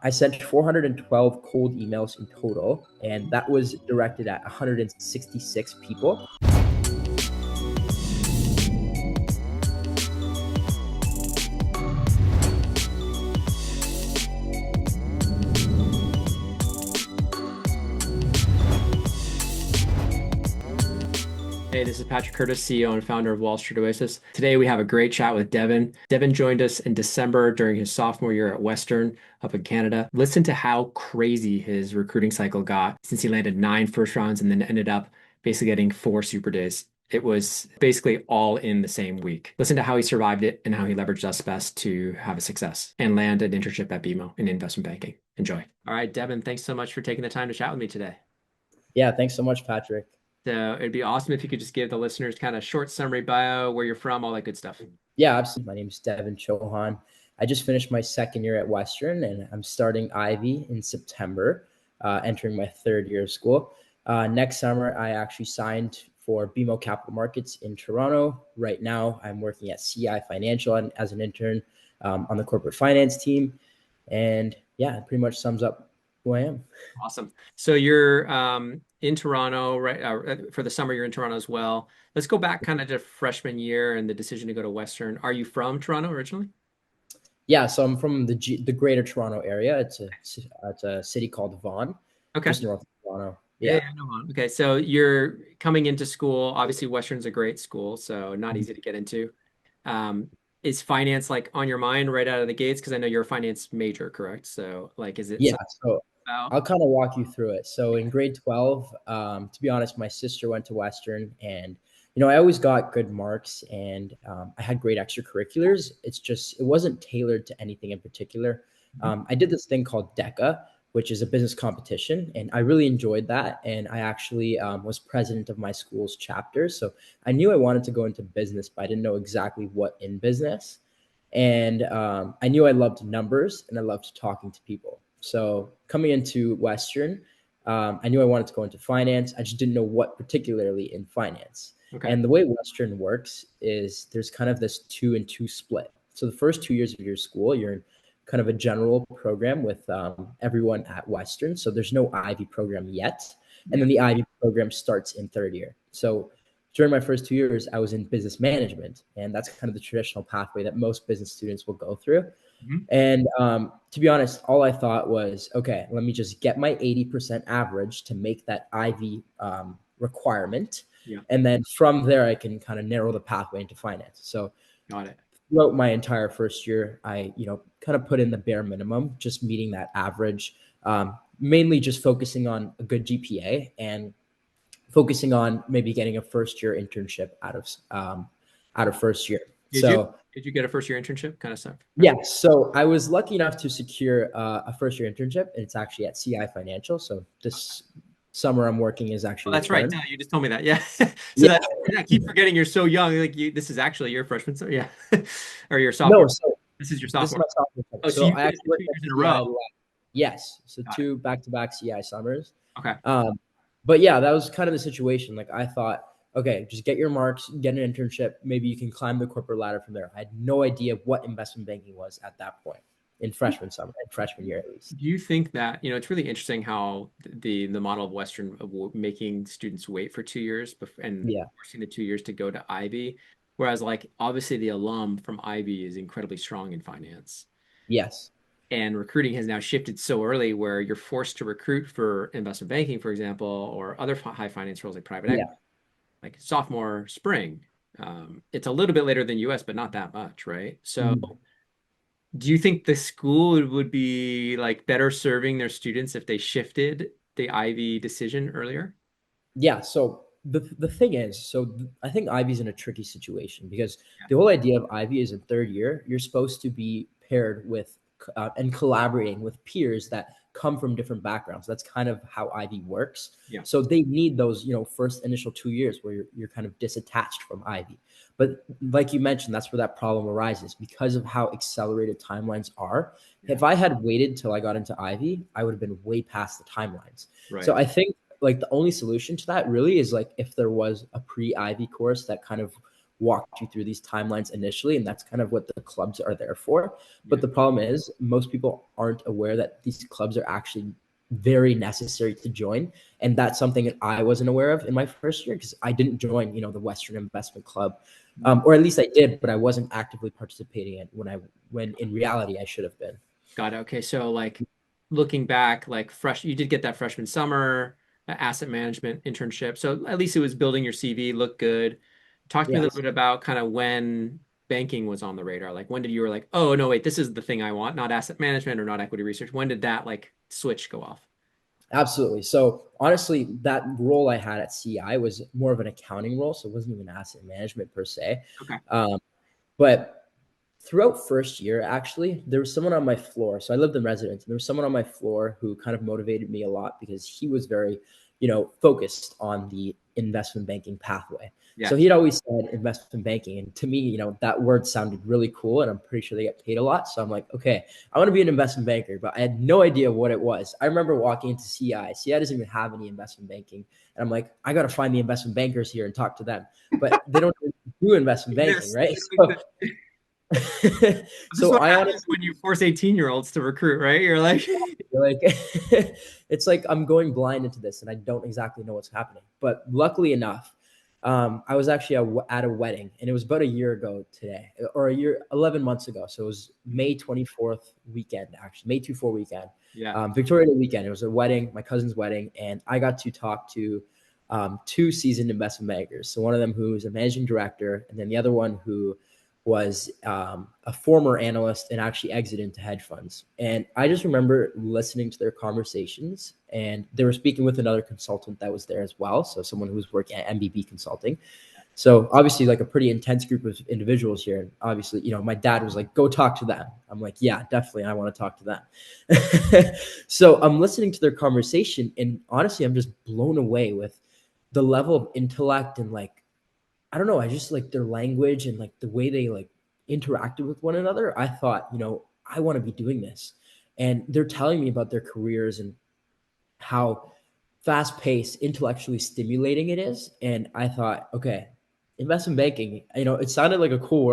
I sent 412 cold emails in total, and that was directed at 166 people. Hey, this is Patrick Curtis, CEO and founder of Wall Street Oasis. Today we have a great chat with Devin. Devin joined us in December during his sophomore year at Western up in Canada. Listen to how crazy his recruiting cycle got since he landed 9 first rounds and then ended up basically getting 4 super days. It was basically all in the same week. Listen to how he survived it and how he leveraged us best to have a success and land an internship at BMO in investment banking. Enjoy. All right, Devin, thanks so much for taking the time to chat with me today. Yeah, thanks so much, Patrick. So it'd be awesome if you could just give the listeners kind of short summary bio, where you're from, all that good stuff. Yeah, absolutely. My name is Devin Chauhan. I just finished my second year at Western, and I'm starting Ivy in September, entering my third year of school. Next summer, I actually signed for BMO Capital Markets in Toronto. Right now, I'm working at CI Financial as an intern on the corporate finance team. And yeah, it pretty much sums up who I am. Awesome. So you're in Toronto, right? For the summer, you're in Toronto as well. Let's go back kind of to freshman year and the decision to go to Western. Are you from Toronto originally? Yeah, so I'm from the Greater Toronto area. It's a city called Vaughan, Okay. just north of Toronto. Yeah, Yeah. I know. Okay, so you're coming into school. Obviously, Western's a great school, so not easy to get into. Um, is finance like on your mind right out of the gates? Because I know you're a finance major, correct? So, like, is it Yeah, something so about? I'll kind of walk you through it. So in grade 12, to be honest, my sister went to Western, and I always got good marks, and I had great extracurriculars. It wasn't tailored to anything in particular. I did this thing called DECA, which is a business competition, and I really enjoyed that. And I actually was president of my school's chapter, so I knew I wanted to go into business, but I didn't know exactly what in business. And I knew I loved numbers and I loved talking to people. So coming into Western, I knew I wanted to go into finance. I just didn't know what particularly in finance. Okay. And the way Western works is there's kind of this 2-and-2 split. So the first 2 years of your school, you're in kind of a general program with everyone at Western. So there's no Ivy program yet. And Yeah. then the Ivy program starts in third year. So during my first 2 years, I was in business management, and that's kind of the traditional pathway that most business students will go through. Mhm. And to be honest, all I thought was, okay, let me just get my 80% average to make that Ivy requirement. Yeah. And then from there, I can kind of narrow the pathway into finance. So Got it. throughout my entire first year, I, kind of put in the bare minimum, just meeting that average, mainly just focusing on a good GPA and focusing on maybe getting a first year internship out of first year. Did you So did you get a first year internship kind of stuff? yeah, so I was lucky enough to secure a first year internship, and it's actually at CI Financial. So this summer I'm working is Oh, actually that's with right. them. You just told me that. Yeah. So Yeah, that's I keep forgetting you're so young. Like this is actually your freshman. So yeah, or your sophomore. no, so This is your this is sophomore. my sophomore summer. Oh, so So you I finished actually it two worked at years in a CI. row. Yes, so Got it. 2 back-to-back CI summers. Okay. But yeah, that was kind of the situation. Like I thought, okay, just get your marks, get an internship. Maybe you can climb the corporate ladder from there. I had no idea what investment banking was at that point in freshman year at least. Do you think that, it's really interesting how the model of Western making students wait for 2 years and Yeah. forcing the 2 years to go to Ivy, whereas like obviously the alum from Ivy is incredibly strong in finance. Yes. And recruiting has now shifted so early where you're forced to recruit for investment banking, for example, or other high finance roles like private Yeah. equity, like sophomore spring. It's a little bit later than US, but not that much, right? So Mhm. do you think the school would be like better serving their students if they shifted the Ivy decision earlier? Yeah. So the thing is, I think Ivy's in a tricky situation because Yeah. the whole idea of Ivy is in third year, you're supposed to be paired with and collaborating with peers that come from different backgrounds. That's kind of how Ivy works. Yeah. So they need those, first initial 2 years where you're kind of disattached from Ivy. But like you mentioned, that's where that problem arises because of how accelerated timelines are. Yeah. If I had waited till I got into Ivy, I would have been way past the timelines. So Right. I think like the only solution to that really is like if there was a pre-Ivy course that kind of walk you through these timelines initially, and that's kind of what the clubs are there for. Yeah. But the problem is most people aren't aware that these clubs are actually very necessary to join. And that's something that I wasn't aware of in my first year because I didn't join, the Western Investment Club, or at least I did, but I wasn't actively participating in when in reality I should have been. Got it. Okay. So like looking back, like you did get that freshman summer asset management internship. So at least it was building your CV, look good. Talk to me a little Yes. bit about kind of when banking was on the radar. Like when did you were like, oh no, wait, this is the thing I want, not asset management or not equity research. When did that like switch go off? Absolutely. So honestly, that role I had at CI was more of an accounting role, so it wasn't even asset management per se. Okay. Um, but throughout first year, actually, there was someone on my floor. So I lived in residence, and there was someone on my floor who kind of motivated me a lot because he was very, focused on the investment banking pathway. Yeah. So he'd always said investment banking. And to me, that word sounded really cool. And I'm pretty sure they get paid a lot. So I'm like, okay, I want to be an investment banker, but I had no idea what it was. I remember walking into CI. CI doesn't even have any investment banking. And I'm like, I got to find the investment bankers here and talk to them. But they don't do investment banking, Yes. right? They don't So exist. This is so what I happens honestly when you force 18-year-olds to recruit, right? You're like, like it's like I'm going blind into this and I don't exactly know what's happening. But luckily enough, I was actually at a wedding, and it was about a year ago today, or 11 months ago. So it was May 24th weekend, actually, May 24 weekend, yeah. Victoria Day weekend. It was a wedding, my cousin's wedding, and I got to talk to two seasoned investment bankers. So one of them who is a managing director, and then the other one who was a former analyst and actually exited into hedge funds. And I just remember listening to their conversations, and they were speaking with another consultant that was there as well. So someone who was working at MBB Consulting. So obviously like a pretty intense group of individuals here. And obviously, my dad was like, go talk to them. I'm like, yeah, definitely. I want to talk to them. So I'm listening to their conversation, and honestly, I'm just blown away with the level of intellect and like, I don't know. I just like their language and like the way they like interacted with one another. I thought, I want to be doing this. And they're telling me about their careers and how fast paced, intellectually stimulating it is. And I thought, okay, investment banking, it sounded like a cool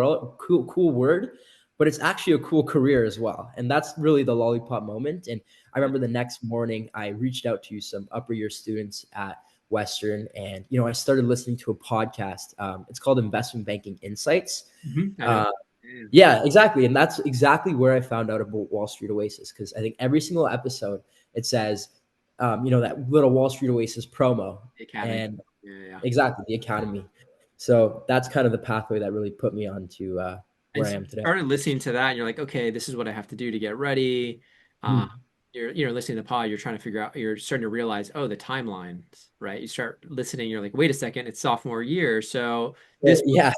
word, but it's actually a cool career as well. And that's really the lollipop moment. And I remember the next morning I reached out to some upper year students at Western, and I started listening to a podcast. It's called Investment Banking Insights. I know. Uh, Yeah. yeah, exactly, and that's exactly where I found out about Wall Street Oasis, because I think every single episode it says, that little Wall Street Oasis promo, The academy. and Yeah, yeah. exactly the academy. So that's kind of the pathway that really put me on to And where I so am you today. started listening to that, and you're like, okay, this is what I have to do to get ready. Uh, Hmm. you're listening to the pod, you're trying to figure out, you're starting to realize, oh, the timelines, right? You start listening, you're like, wait a second, it's sophomore year. So this Yeah.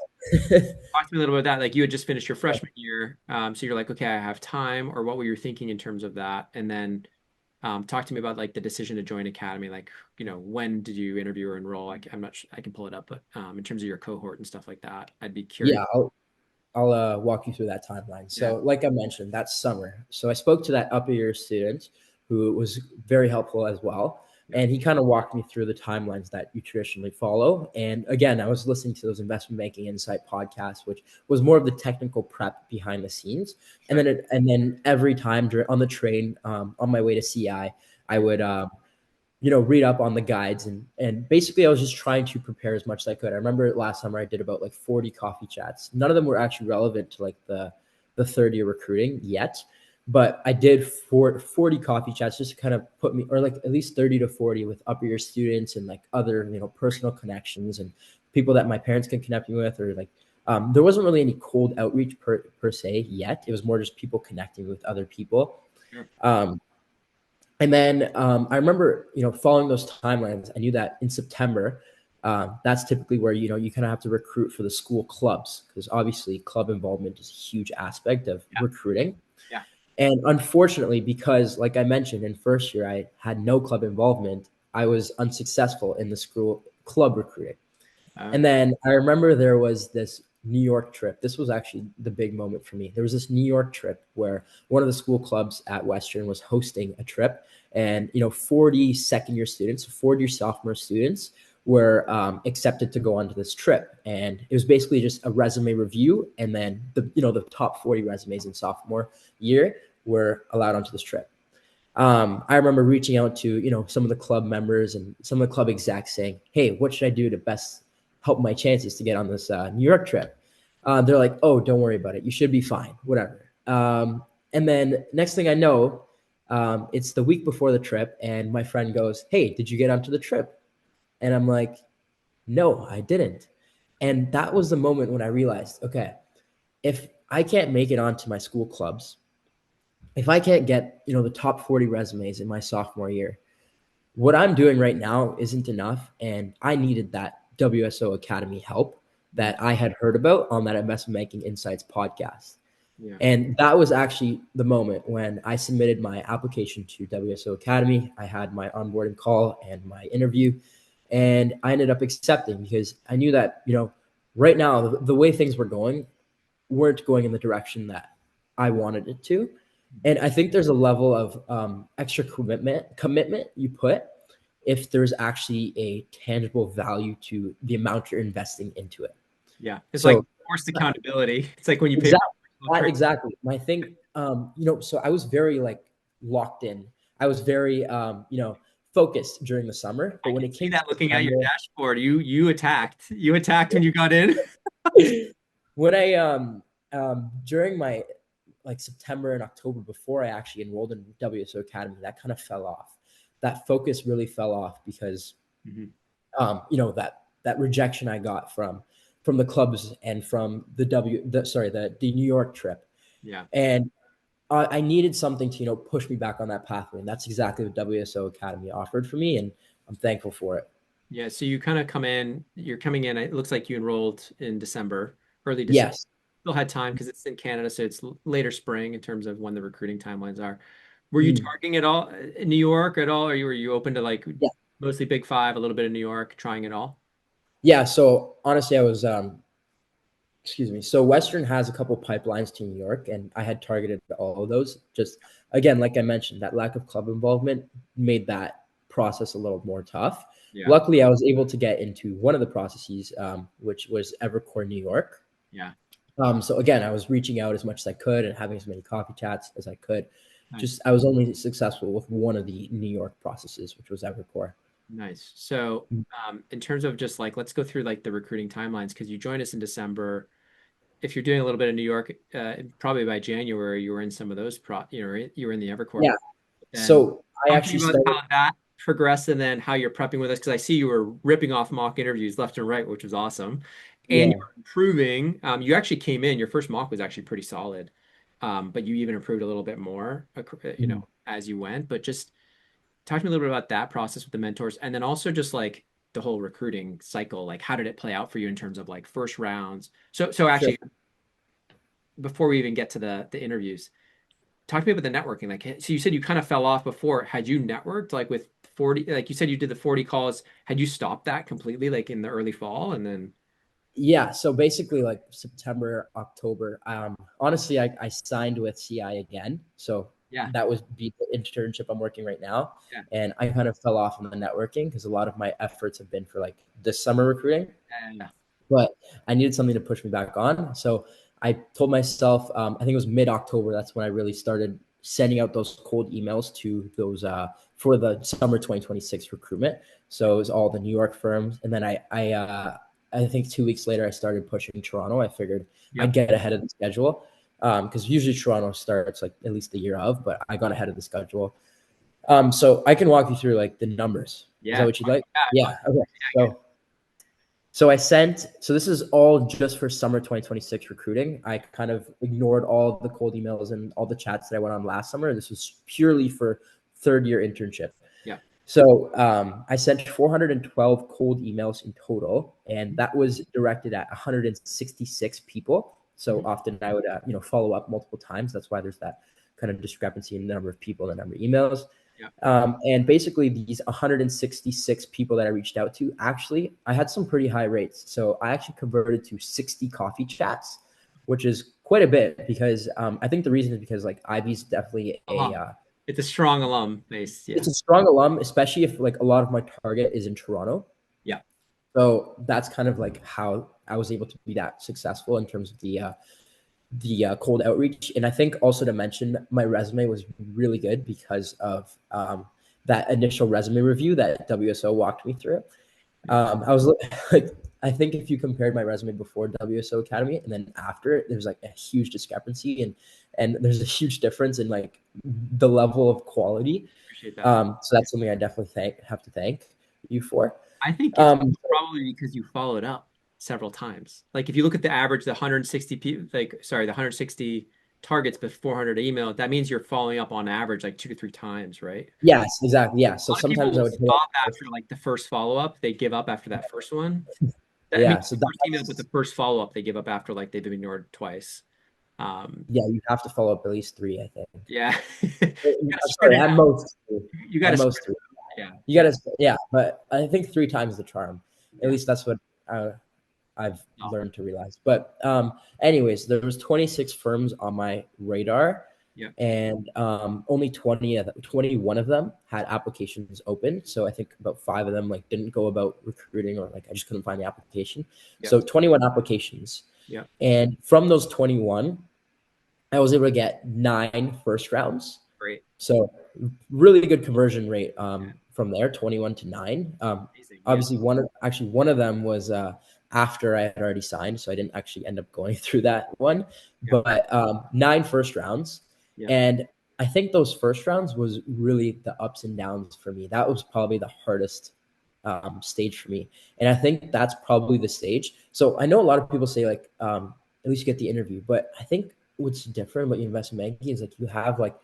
talk to me a little bit about that. Like you had just finished your freshman year. So you're like, okay, I have time, or what were you thinking in terms of that? And then talk to me about like the decision to join Academy. Like, when did you interview or enroll? Like, I'm not sure, I can pull it up, but in terms of your cohort and stuff like that, I'd be curious. Yeah, I'll walk you through that timeline. Yeah. So, like I mentioned, that's summer. So I spoke to that upper year student who was very helpful as well. Yeah. And he kind of walked me through the timelines that you traditionally follow. And again, I was listening to those investment banking insight podcasts, which was more of the technical prep behind the scenes. And Sure. then every time on the train on my way to CI, I Yeah. would read up on the guides, and basically I was just trying to prepare as much as I could. I remember last summer I did about like 40 coffee chats. None of them were actually relevant to like the third year recruiting yet, but I did 40 coffee chats just to kind of put me, or like at least 30 to 40 with upper year students and like other, personal connections and people that my parents can connect me with, or like there wasn't really any cold outreach per se yet. It was more just people connecting with other people. Sure. Um, and then I remember, following those timelines, I knew that in September, that's typically where, you kind of have to recruit for the school clubs, because obviously club involvement is a huge aspect of Yeah. recruiting. Yeah. And unfortunately, because like I mentioned, in first year, I had no club involvement, I was unsuccessful in the school club recruiting. And Okay. then I remember there was this New York trip. This was actually the big moment for me. There was this New York trip where one of the school clubs at Western was hosting a trip, and 40 second year students, 40 sophomore students were accepted to go onto this trip. And it was basically just a resume review. And then the top 40 resumes in sophomore year were allowed onto this trip. I remember reaching out to, some of the club members and some of the club execs saying, hey, what should I do to best help my chances to get on this New York trip? They're like, oh, don't worry about it. You should be fine, whatever. And then next thing I know, it's the week before the trip, and my friend goes, hey, did you get onto the trip? And I'm like, no, I didn't. And that was the moment when I realized, okay, if I can't make it onto my school clubs, if I can't get, the top 40 resumes in my sophomore year, what I'm doing right now isn't enough. And I needed that WSO Academy help Yeah. that I had heard about on that Investment Banking Insights podcast. Yeah. And that was actually the moment when I submitted my application to WSO Academy. I had my onboarding call and my interview, and I ended up accepting because I knew that, right now, the way things were going weren't going in the direction that I wanted it to. And I think there's a level of extra commitment you put if there's actually a tangible value to the amount you're investing into it. Yeah. It's like So forced accountability. It's like when you pay for exactly, personal training. exactly. And I think, so I was very like locked in. I was very, focused during the summer. But I when can it see came to that looking at your September, dashboard. You attacked. You attacked when you got in. when I during my like September and October before I actually enrolled in WSO Academy, that kind of fell off. That focus really fell off because Mhm. that rejection I got from the clubs and from the New York trip, Yeah. and I needed something to push me back on that pathway, and that's exactly what WSO Academy offered for me, and I'm thankful for it. Yeah. So you kind of come in, you're coming in, it looks like you enrolled in December, early December. Yes. Still had time because it's in Canada, so it's later spring in terms of when the recruiting timelines are. Were you Mm. targeting it all in New York at all? Or were you open to like Yeah. mostly Big Five, a little bit of New York, trying it all? Yeah. So honestly, I was excuse me. So Western has a couple pipelines to New York, and I had targeted all of those. Just again, like I mentioned, that lack of club involvement made that process a little more tough. Yeah. Luckily, I was able to get into one of the processes, which was Evercore New York. Yeah. So again, I was reaching out as much as I could and having as many coffee chats as I could. Nice. Just I was only successful with one of the New York processes, which was Evercore. Nice. So, in terms of just like, let's go through like the recruiting timelines because you joined us in December. If you're doing a little bit of New York, probably by January you were in some of those you were in the Evercore. Yeah. And So I talk to me actually about started. how that progressed and then how you're prepping with us because I see you were ripping off mock interviews left and right, which was awesome. And Yeah. you're improving. You actually came in, your first mock was actually pretty solid. But you even improved a little bit more, Mhm. as you went. But just talk to me a little bit about that process with the mentors and then also just like the whole recruiting cycle. Like how did it play out for you in terms of like first rounds? So Sure. actually before we even get to the interviews, talk to me about the networking. Like, so you said you kind of fell off before. Had you networked like with 40, like you said you did the 40 calls. Had you stopped that completely like in the early fall and then Yeah, so basically like September, October. Honestly, I signed with CI again. So yeah, that was the internship I'm working right now. yeah, And I kind of fell off on the networking because a lot of my efforts have been for like this summer recruiting. yeah, But I needed something to push me back on. So I told myself, I think it was mid October, that's when I really started sending out those cold emails to those for the summer 2026 recruitment. So it was all the New York firms. And then I think 2 weeks later, I started pushing Toronto. I figured I'd yep, get ahead of the schedule because usually Toronto starts like at least the year of, but I got ahead of the schedule. So I can walk you through like the numbers. Is that yeah, what you'd like? yeah, Yeah. Okay. So this is all just for summer 2026 recruiting. I kind of ignored all the cold emails and all the chats that I went on last summer. This was purely for third year internship. yeah, So I sent 412 cold emails in total, and that was directed at 166 people. So mhm, often I would follow up multiple times. That's why there's that kind of discrepancy in the number of people and the number of emails. yeah, And basically, these 166 people that I reached out to, actually, I had some pretty high rates. So I actually converted to 60 coffee chats, which is quite a bit because I think the reason is because like Ivy's definitely alum. It's a strong alum base. Yeah, it's a strong alum, especially if like a lot of my target is in Toronto. yeah, So that's kind of like how I was able to be that successful in terms of the cold outreach. And I think also to mention, my resume was really good because of that initial resume review that WSO walked me through. Yeah. I was like, I think if you compared my resume before WSO Academy and then after, there's like a huge discrepancy, and there's a huge difference in like the level of quality. Appreciate that. So that's something I definitely have to thank you for. I think it's Um, probably because you followed up several times. Like if you look at the average, the 160 people, like sorry, the 160 targets but 400 email, that means you're following up on average like 2 to 3 times, right? yes, exactly. Yeah. A So lot of people sometimes I will would hit stop up. after like the first follow up. They give up after that first one. I mean, Yeah. So the first email, but the that's, first follow up they give up after like they've been ignored twice. yeah, you have to follow up at least three, I think. Yeah, you gotta I'm spread sorry, it at out. most three. You At gotta spread most it three. out. Yeah, You yeah, gotta, yeah, but I think three times the charm. At yeah. least that's what I've Oh, learned to realize. But anyways, there was 26 firms on my radar, yeah, and only 21 of them had applications open. So I think about five of them like didn't go about recruiting, or like I just couldn't find the application. yeah, So 21 applications, yeah. and from those 21, I was able to get 9 first rounds. Great. So really good conversion rate from there, 21 to 9. Amazing. Yeah, Obviously, one of them was after I had already signed, so I didn't actually end up going through that one. yeah, But 9 first rounds, yeah. and I think those first rounds was really the ups and downs for me. That was probably the hardest stage for me, and I think that's probably the stage. So I know a lot of people say like at least you get the interview, but I think what's different about investment banking is like you have like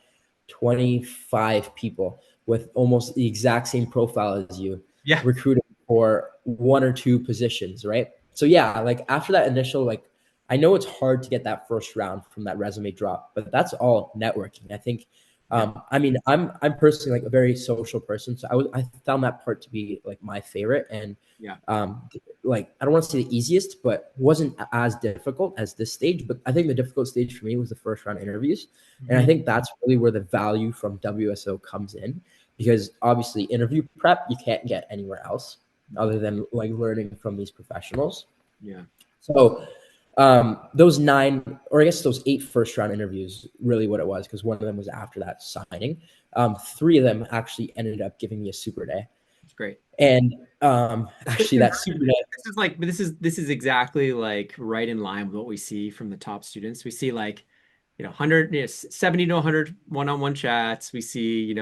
25 people with almost the exact same profile as you Yeah. recruiting for one or two positions, right? So yeah, like after that initial, like I know it's hard to get that first round from that resume drop, but that's all networking. I think Yeah. I mean, I'm personally like a very social person, so I found that part to be like my favorite, and Yeah. um, like I don't want to say the easiest, but wasn't as difficult as this stage. But I think the difficult stage for me was the first round interviews, and I Mhm. think that's really where the value from WSO comes in, because obviously interview prep you can't get anywhere else other than like learning from these professionals. Yeah. So those 9, or I guess those 8 first round interviews, really what it was, because one of them was after that signing. 3 of them actually ended up giving me a super day, It's great. and It's quick actually that conversion. super day. This is like this is exactly like right in line with what we see from the top students. We see like 100, 70 to 100 one-on-one chats. We see,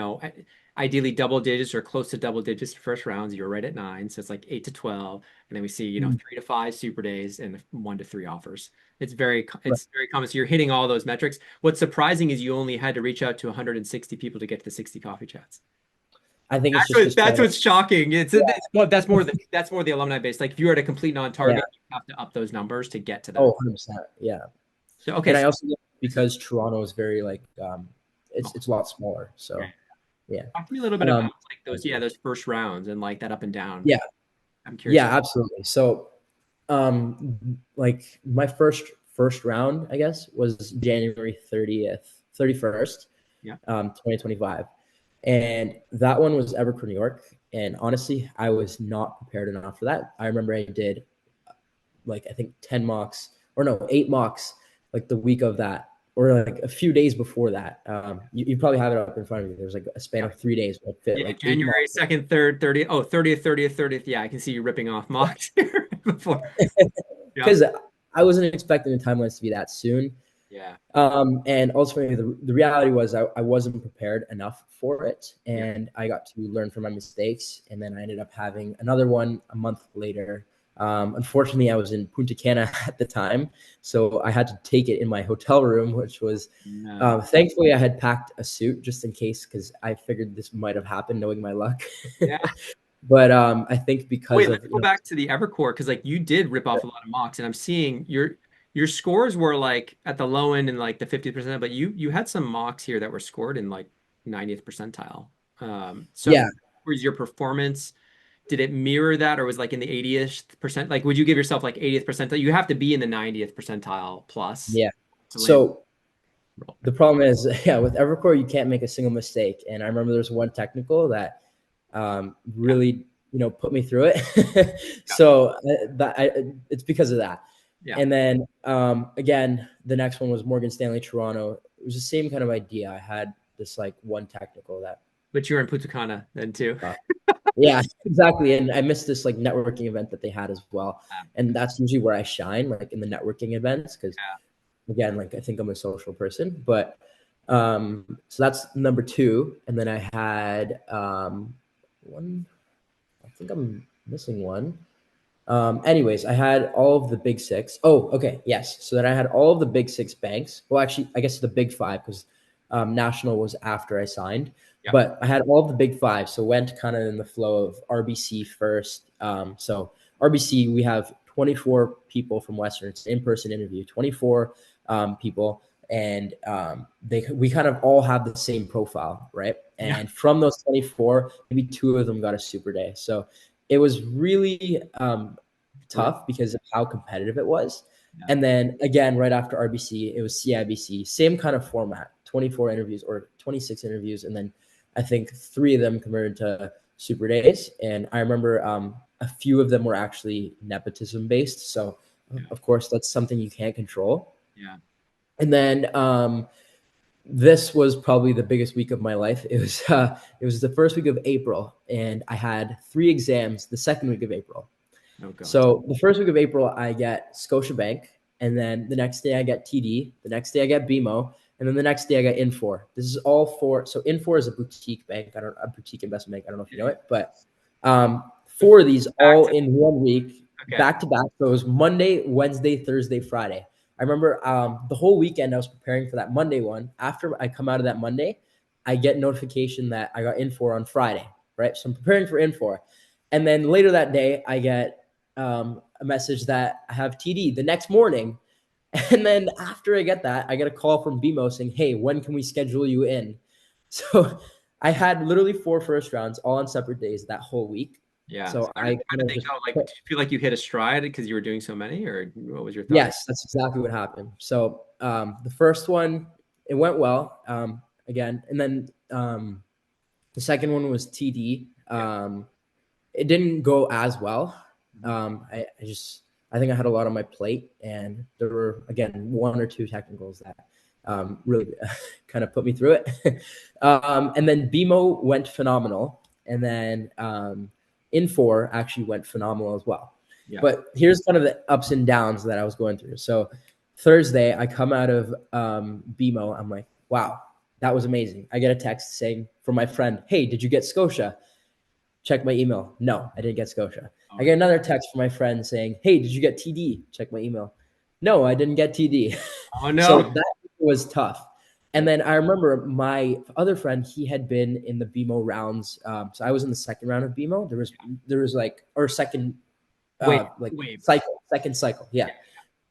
ideally double digits or close to double digits first rounds. You're right at 9, so it's like 8 to 12, and then we see, 3 to 5 super days and 1 to 3 offers. It's very common. So you're hitting all those metrics. What's surprising is you only had to reach out to 160 people to get to the 60 coffee chats. I think it's just because That's Toronto. what's shocking. That's more the alumni base. Like if you're at a complete Yeah. non-target, you have to up those numbers to get to Oh, that. 100%. Yeah. So okay, And I so also think this is because Toronto is very like oh, it's a lot smaller. yeah. So yeah. Talk to me a little bit about Um like those first rounds and like that up and down. yeah, I'm curious. yeah, absolutely. So like my first round, I guess, was January 30th, 31st, Yeah, 2025. And that one was Evercore, New York. And honestly, I was not prepared enough for that. I remember I did like I think 10 mocks, or no, 8 mocks, like the week of that, or like a few days before that. You probably have it up in front of you. There's like a span yeah, of 3 days where I fit yeah. like 8 mocks. January 2nd, 3rd, 30th. Oh, 30th, 30th, 30th. Yeah, I can see you ripping off mocks here before. Yeah, Because I wasn't expecting the timelines to be that soon. yeah, And ultimately, the reality was I wasn't prepared enough for it. yeah. And I got to learn from my mistakes. And then I ended up having another one a month later. Unfortunately, I was in Punta Cana at the time. So I had to take it in my hotel room, which was No. thankfully I had packed a suit just in case, because I figured this might have happened knowing my luck. Yeah. But I think because Wait, of, let's go back to the Evercore because like you did rip off a lot of mocks, and I'm seeing your scores were like at the low end and like the 50%, but you had some mocks here that were scored in like 90th percentile. So yeah, was your performance, did it mirror that or was like in the 80th percent? Like would you give yourself like 80th percentile? You have to be in the 90th percentile plus yeah. to land So the role. the problem is, yeah, with Evercore, you can't make a single mistake. And I remember there's one technical that Yeah. really put me through it. So it's because of that. Yeah. And then again, the next one was Morgan Stanley Toronto. It was the same kind of idea. I had this like one technical that But you were in Punta Cana then too. uh, yeah, exactly. And I missed this like networking event that they had as well. And that's usually where I shine, like in the networking events, because again, like I think I'm a social person. But so that's number two. And then I had one, I think I'm missing one. Anyways, I had all of the big six. Oh, okay. Yes. So then I had all of the big six banks. Well, actually, I guess the big five because National was after I signed. Yeah. But I had all of the big five. So went kind of in the flow of RBC first. So RBC, we have 24 people from Western. It's an in-person interview, 24 people. And we kind of all have the same profile, right? And from those 24, maybe two of them got a super day. So it was really tough because of how competitive it was. Yeah. And then again, right after RBC, it was CIBC, same kind of format, 24 interviews or 26 interviews. And then I think three of them converted to super days. And I remember a few of them were actually nepotism based. So of course, that's something you can't control. Yeah. And then this was probably the biggest week of my life. It was the first week of April, and I had 3 exams the second week of April. Oh God. So the first week of April, I get Scotiabank, and then the next day I get TD. The next day I get BMO, and then the next day I get Infor. This is all for. So Infor is a boutique bank. A boutique investment bank. I don't know if you know it, but 4 of these all in 1 week, back to back. So it was Monday, Wednesday, Thursday, Friday. I remember the whole weekend I was preparing for that Monday one. After I come out of that Monday, I get notification that I got Infor on Friday, right? So I'm preparing for Infor. And then later that day, I get a message that I have TD the next morning. And then after I get that, I get a call from BMO saying, hey, when can we schedule you in? So I had literally 4 first rounds all on separate days that whole week. Yeah. So how did they go? Like, did you feel like you hit a stride because you were doing so many, or what was your thought? Yes, that's exactly what happened. So the first one, it went well again. And then the second one was TD. It didn't go as well. I think I had a lot on my plate, and there were, again, 1 or 2 technicals that really kind of put me through it. And then BMO went phenomenal. And then Infor actually went phenomenal as well. Yeah. But here's kind of the ups and downs that I was going through. So Thursday, I come out of BMO. I'm like, wow, that was amazing. I get a text saying from my friend, hey, did you get Scotia? Check my email. No, I didn't get Scotia. I get another text from my friend saying, hey, did you get TD? Check my email. No, I didn't get TD. Oh, no. So that was tough. And then I remember my other friend, he had been in the BMO rounds. So I was in the second round of BMO. There was like, or second, wave. Second cycle. Yeah.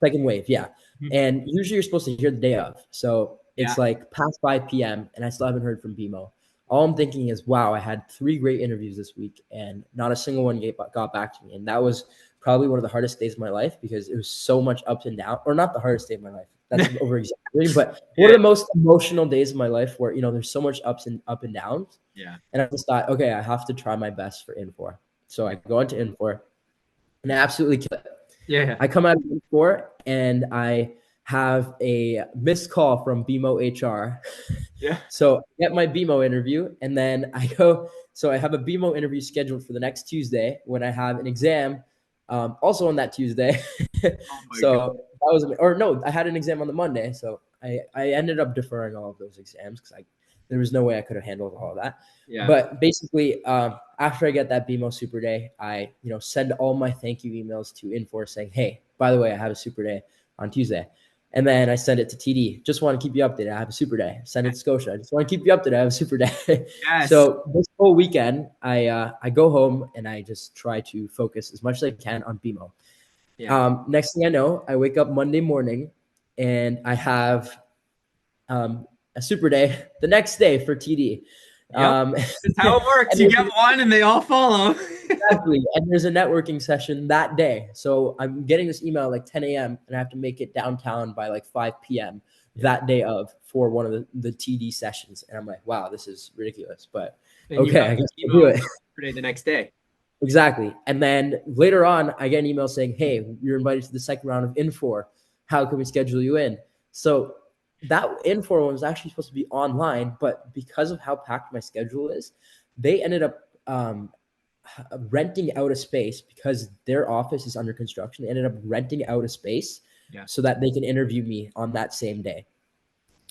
Second wave. Yeah. And usually you're supposed to hear the day of. So it's like past 5 p.m. and I still haven't heard from BMO. All I'm thinking is, wow, I had 3 great interviews this week and not a single one got back to me. And that was probably one of the hardest days of my life because it was so much ups and downs, or not the hardest day of my life. That's over exaggerating, but one of the most emotional days of my life where, there's so much up and downs. Yeah. And I just thought, okay, I have to try my best for Infor. So I go into Infor and I absolutely kill it. Yeah. I come out of Infor and I have a missed call from BMO HR. Yeah. So I get my BMO interview and then I go. So I have a BMO interview scheduled for the next Tuesday when I have an exam also on that Tuesday. So that was, or no, I had an exam on the Monday. So I ended up deferring all of those exams because there was no way I could have handled all of that. Yeah. But basically, after I get that BMO Super Day, I send all my thank you emails to Infor saying, hey, by the way, I have a Super Day on Tuesday. And then I send it to TD. Just want to keep you updated. I have a super day. Send it to Scotia. I just want to keep you updated. I have a super day. Yes. So this whole weekend, I go home and I just try to focus as much as I can on BMO. Yeah. Next thing I know, I wake up Monday morning and I have a super day the next day for TD. Yep. That's how it works. You get one and they all follow. Exactly. And there's a networking session that day. So I'm getting this email at like 10 a.m. and I have to make it downtown by like 5 p.m. that day for one of the TD sessions. And I'm like, wow, this is ridiculous. But okay, I guess I'll do it. The next day. Exactly. And then later on, I get an email saying, "Hey, you're invited to the second round of Infor. How can we schedule you in?" So that Infor one was actually supposed to be online, but because of how packed my schedule is, they ended up renting out a space because their office is under construction. They ended up renting out a space Yeah. so that they can interview me on that same day.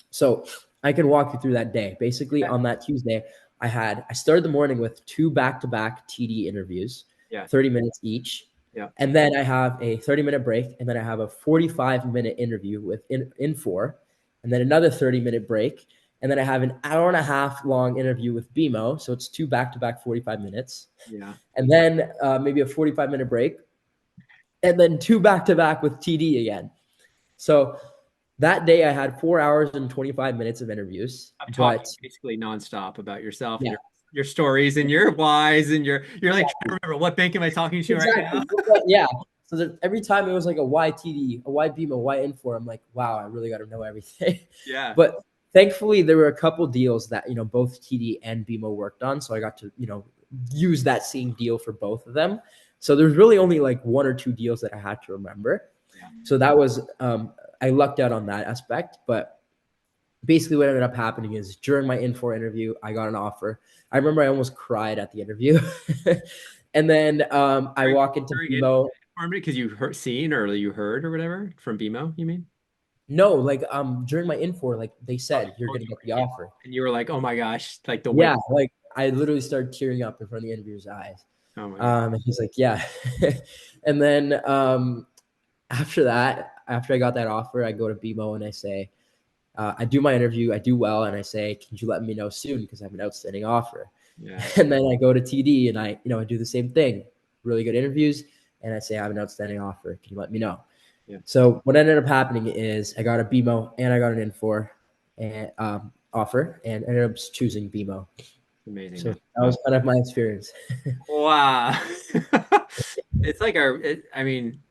So I can walk you through that day. Basically, Yeah. on that Tuesday, I started the morning with two back-to-back TD interviews, Yeah. 30 minutes each. Yeah. And then I have a 30-minute break, and then I have a 45-minute interview with Infor, and then another 30-minute break. And then I have an hour and a half long interview with BMO. So it's two back-to-back 45 minutes. Yeah. And then maybe a 45-minute break, and then two back-to-back with TD again. So that day I had 4 hours and 25 minutes of interviews, I'm talking but basically nonstop about yourself and yeah, your stories and your whys and you're like trying to remember what bank am I talking to right now? exactly. Yeah. So that every time it was like a YTD, a YBMO, Y Infor, I'm like, wow, I really got to know everything. Yeah. But thankfully, there were a couple deals that both TD and BMO worked on, so I got to use that same deal for both of them. So there's really only like one or two deals that I had to remember. Yeah. So that was I lucked out on that aspect, but basically what ended up happening is during my Infor interview, I got an offer. I remember I almost cried at the interview. And then I walk into During it BMO. because you heard seen or you heard or whatever from BMO, you mean? No, like during my Infor, like they Oh, said, you're oh, gonna get the offer. and you were like, oh my gosh, like the weight. Yeah, like I literally started tearing up in front of the interviewer's eyes. Oh my God. And he's like, yeah. And then after that, after I got that offer, I go to BMO and I say, I do my interview, I do well, and I say, can you let me know soon because I have an outstanding offer. Yeah. And then I go to TD and I do the same thing, really good interviews, and I say I have an outstanding offer. Can you let me know? Yeah. So what ended up happening is I got a BMO and I got an Infor and offer, and ended up choosing BMO. Amazing, So man. that was kind of my experience. Wow. It's like I mean,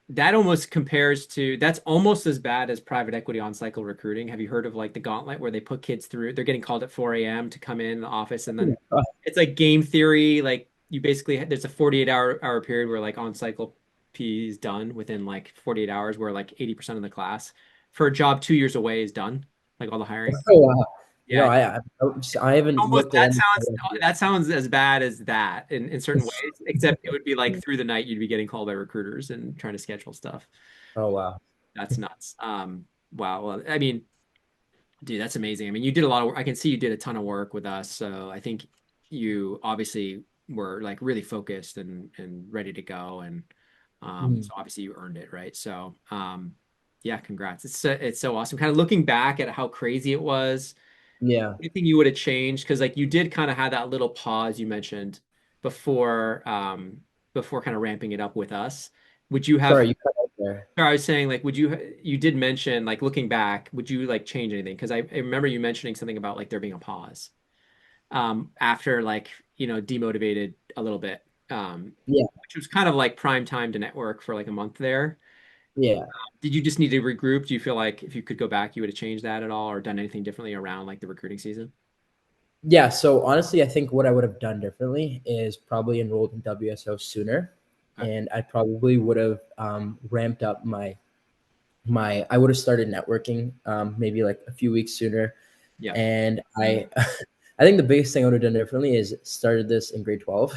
that almost compares to that's almost as bad as private equity on cycle recruiting. Have you heard of like the gauntlet where they put kids through? They're getting called at 4 a.m. to come in the office, and then it's like game theory. Like you basically there's a 48 hour period where like on cycle P is done within like 48 hours, where like 80% of the class for a job 2 years away is done, like all the hiring. Oh wow! Yeah, I haven't almost looked at any. that sounds as bad as that in certain ways, except it would be like through the night you'd be getting called by recruiters and trying to schedule stuff. Oh wow! That's nuts. Wow. Well, I mean, dude, that's amazing. I mean, you did a lot of work. I can see you did a ton of work with us. So I think you obviously were like really focused and ready to go. And Mhm. so obviously you earned it, right? So yeah, congrats. It's so awesome. Kind of looking back at how crazy it was, Yeah. anything you would have changed? Because like you did kind of have that little pause you mentioned before before kind of ramping it up with us. Would you have Sorry, you cut out there. or I was saying, like, you did mention, like, looking back, would you like change anything? Because I remember you mentioning something about like there being a pause after like, demotivated a little bit, Yeah. which was kind of like prime time to network for like a month there. Yeah. Did you just need to regroup? Do you feel like if you could go back, you would have changed that at all or done anything differently around like the recruiting season? Yeah. So honestly, I think what I would have done differently is probably enrolled in WSO sooner, Okay. and I probably would have ramped up my. I would have started networking maybe like a few weeks sooner, Yeah. and I. I think the biggest thing I would have done differently is started this in grade 12,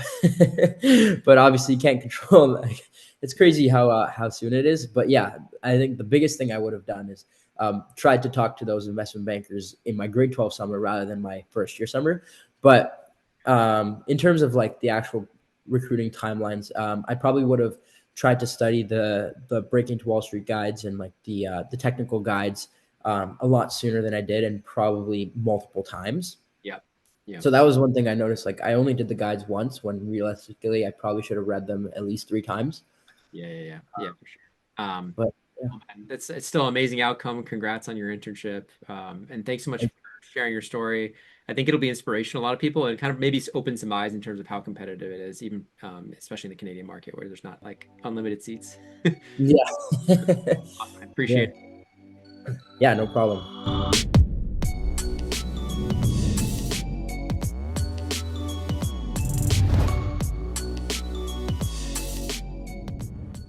but obviously you can't control. Like, it's crazy how soon it is. But yeah, I think the biggest thing I would have done is tried to talk to those investment bankers in my grade 12 summer rather than my first year summer. But in terms of like the actual recruiting timelines, I probably would have tried to study the Breaking to Wall Street guides and like the technical guides a lot sooner than I did, and probably multiple times. Yeah. Yeah. So that was one thing I noticed. Like I only did the guides once when realistically I probably should have read them at least three times. Yeah. Yeah. Yeah. Yeah, for sure. But yeah, Oh, man, it's still an amazing outcome. Congrats on your internship. And thanks so much I- for sharing your story. I think it'll be inspirational to a lot of people and kind of maybe open some eyes in terms of how competitive it is, even especially in the Canadian market where there's not like unlimited seats. yeah, I appreciate yeah, it. yeah. No problem.